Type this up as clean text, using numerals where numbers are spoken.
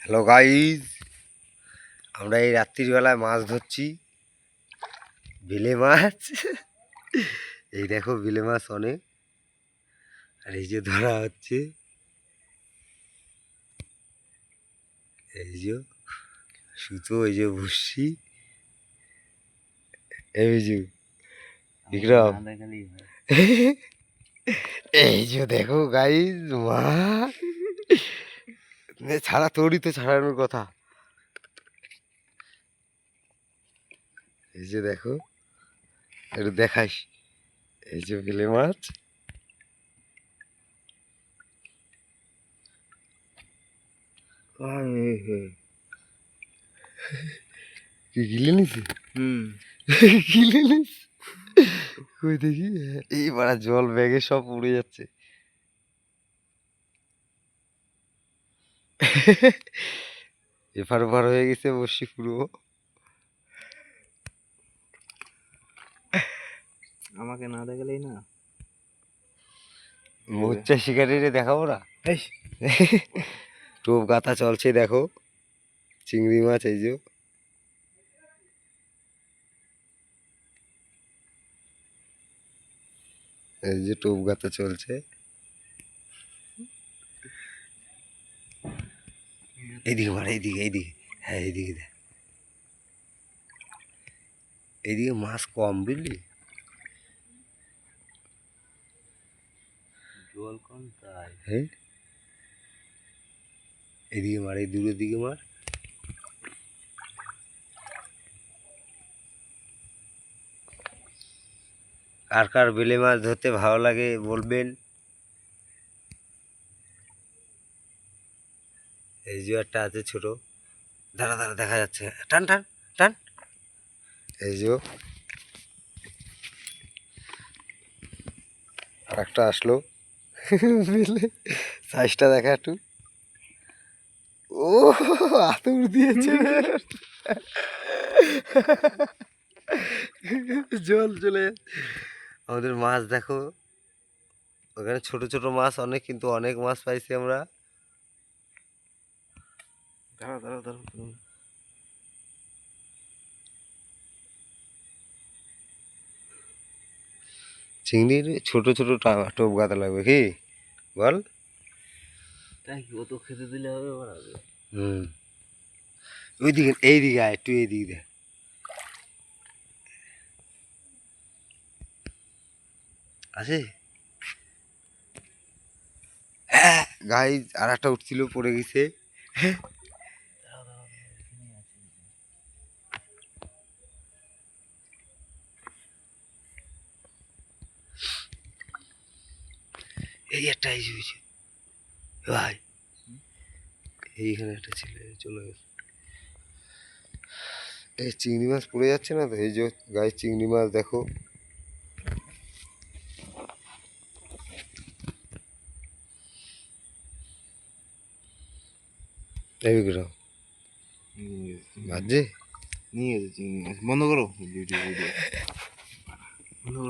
Hello guys, আমরা এই রাত্রির বেলায় মাছ ধরছি, বিলে মাছ। এই দেখো বিলে মাছ অনেক, আর এই যে ধরা হচ্ছে, এই যে সুতো, এই যে ভুসি, এই যে বিক্রম, এই যে দেখো গাইজ মাছ ছাড়া, তোরই তো ছাড়ানোর কথা। এই যে দেখো, একটু দেখাইস, এই যে বিলে মাছ। কি গিলে নিছি? গিলে নিস? কই দেখি, এই বাড়া জল ব্যাগে সব উড়ে যাচ্ছে। এপার ওপার হয়ে গেছে বসি পুরো। আমাকে না দেখালেই না, মোচ্চা শিকারিরে দেখাবো না? টোপ গাথা চলছে, দেখো চিংড়ি মাছ, এই যে এই যে টোপ গাথা চলছে। এইদিকে মার, এইদিকে, এইদিকে, হ্যাঁ এইদিকে দেখ, এইদিকে মাছ কম, বুঝলি? জল কম তাই। হ্যাঁ, এইদিকে মার, এই দূরের দিকে মার। কার কার বেলে মাছ ধরতে ভালো লাগে বলবেন। এই যে একটা আছে ছোট, দাঁড়া দাঁড়া, দেখা যাচ্ছে, টান টান টান। এই যে আর একটা আসলো, সাইজটা দেখা একটু। ও আতুর দিয়েছে, জল চলে। আমাদের মাছ দেখো, ওখানে ছোট ছোট মাছ অনেক, কিন্তু অনেক মাছ পাইছি আমরা। দাঁড়া দাঁড়া দাঁড়া, চিংড়ির ছোট ছোট টোপ গাঁথা লাগবে, কি বল? তাই কি ও তো খেতে দিলে হবে? হুম, ওইদিকে, এইদিকে আয় একটু, এইদিকে দেখ, আছে। হ্যাঁ গাই, আর একটা উঠছিল, পড়ে গেছে। এই একটা এই হয়েছে ভাই, এইখানে একটা ছিল, চলে গেছে। এই চিংড়ি মাছ পড়ে যাচ্ছে না তো, এই যে গায়ে চিংড়ি মাছ দেখো। এই বিক্রম ভাজছে, নিয়ে গেছে চিংড়ি মাছ। বন্ধ করো ভিডিও।